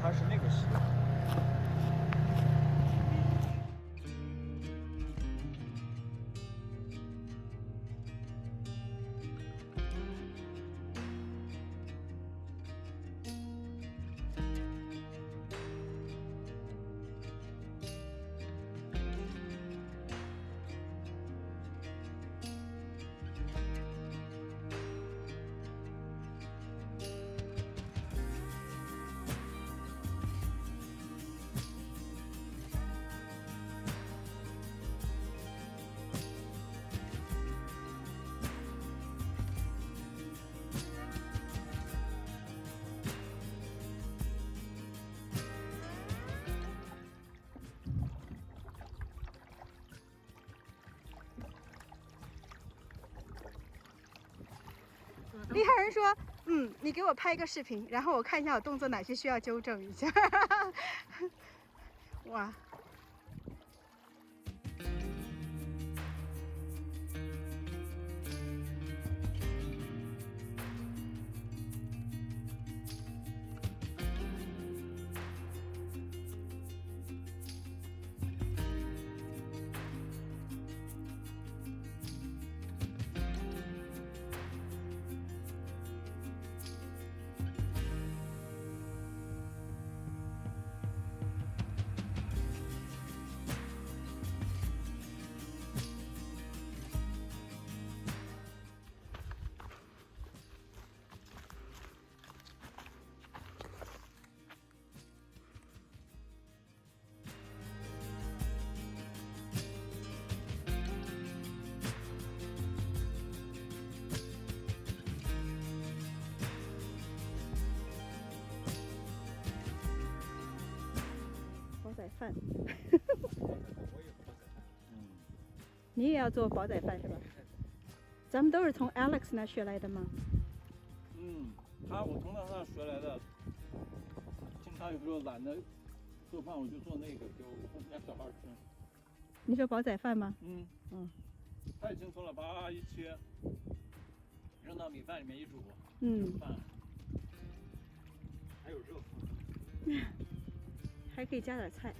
它是那个溪。厉害人说：“你给我拍一个视频，然后我看一下我动作哪些需要纠正一下。”哇！煲仔饭，你也要做煲仔饭是吧？咱们都是从 Alex 那学来的吗？我从他那学来的。经常有时候懒得做饭，我就做那个给我们家小孩吃。你说煲仔饭吗？太轻松了，把一切扔到米饭里面一煮，饭还有热乎，还可以加点菜。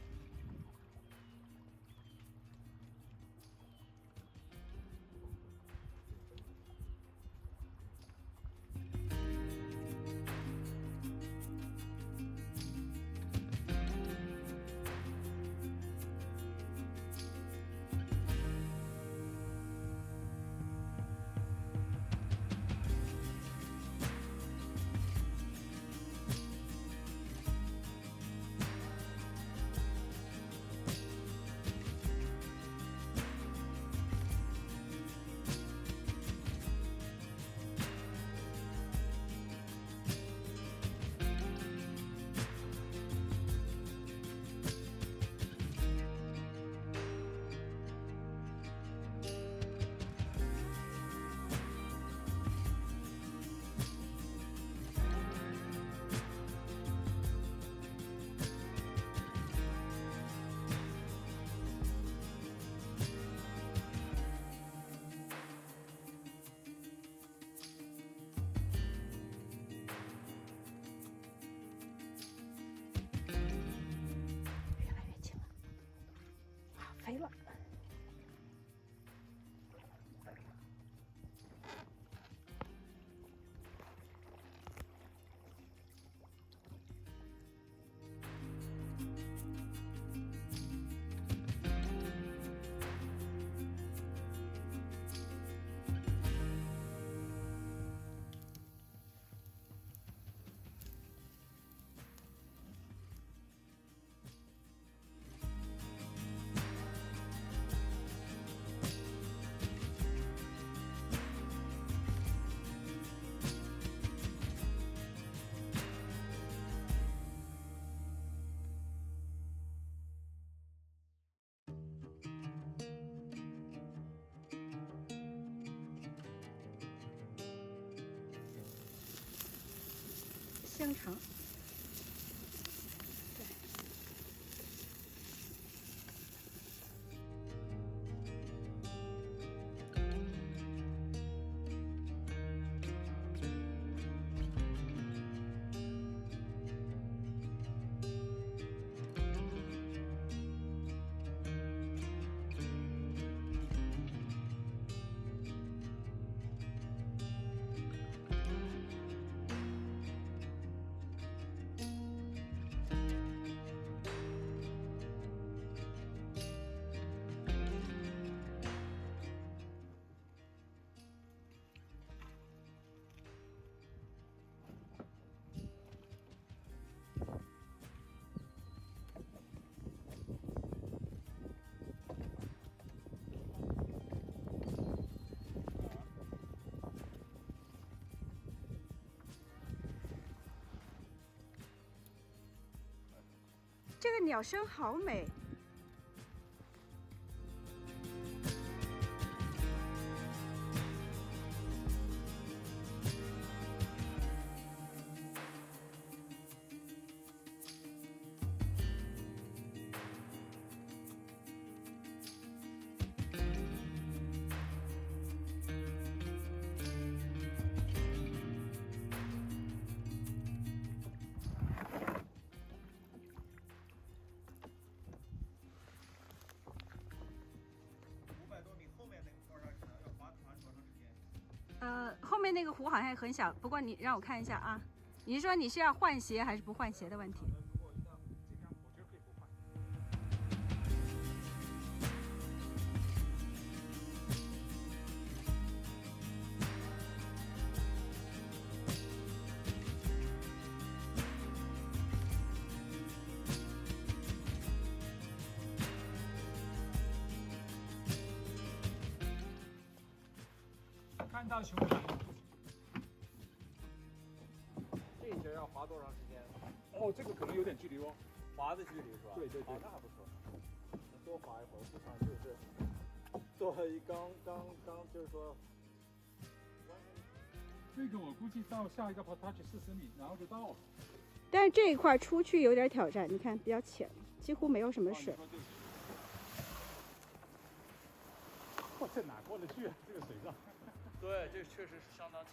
肥了。香肠。这个鸟声好美。后面那个湖好像很小，不过你让我看一下啊。你是说你是要换鞋还是不换鞋的问题？看到熊掌。这一节要滑多长时间？哦，这个可能有点距离哦。滑的距离是吧？对对对。哦，那还不错。多滑一会儿，不长就是做刚就是说。这个我估计到下一个 portage 40米，然后就到了。但是这一块出去有点挑战，你看比较浅，几乎没有什么水。哇，这哪过得去啊？这个水上。对，这确实是相当浅。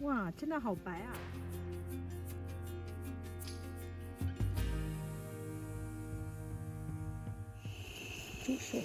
哇，真的好白啊！注水。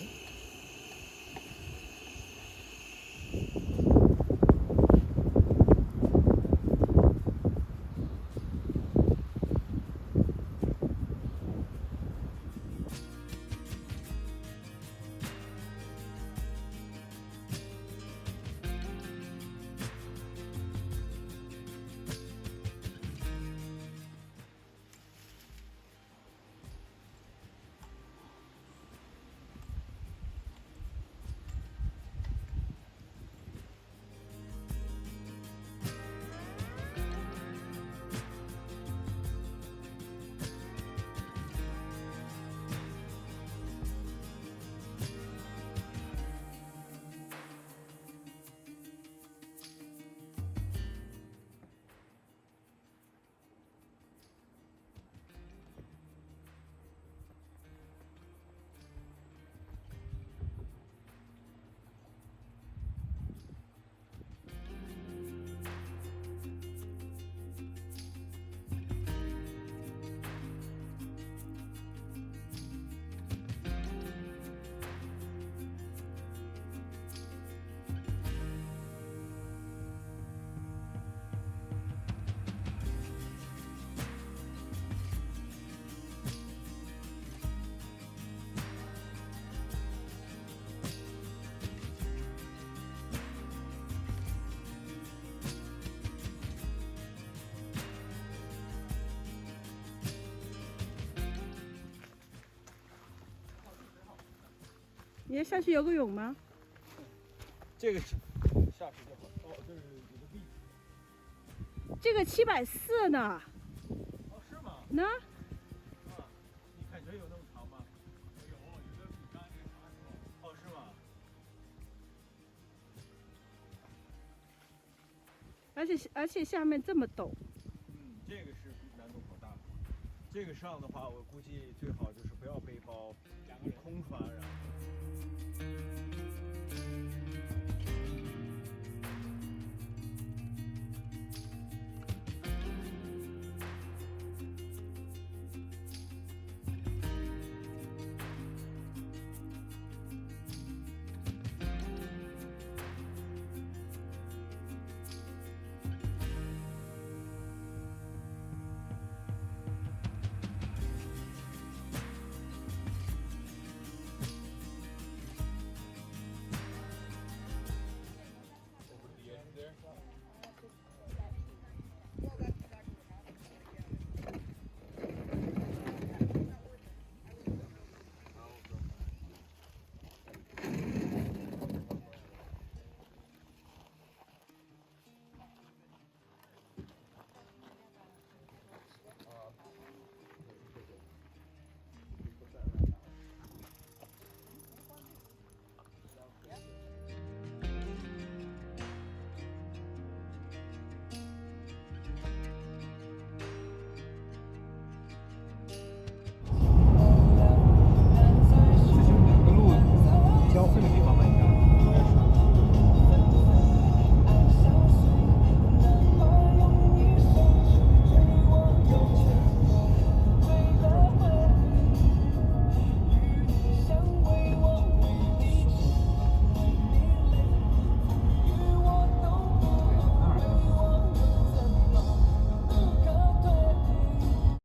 你要下去游个泳吗？这个是下去就好。哦，这是有个壁。这个740呢？哦，是吗？那啊，你感觉有那么长吗？有的比刚才那个长很多。哦，是吗？而且下面这么陡。嗯，这个是难度好大。这个上的话，我估计最好就是不要背包，2个人空船。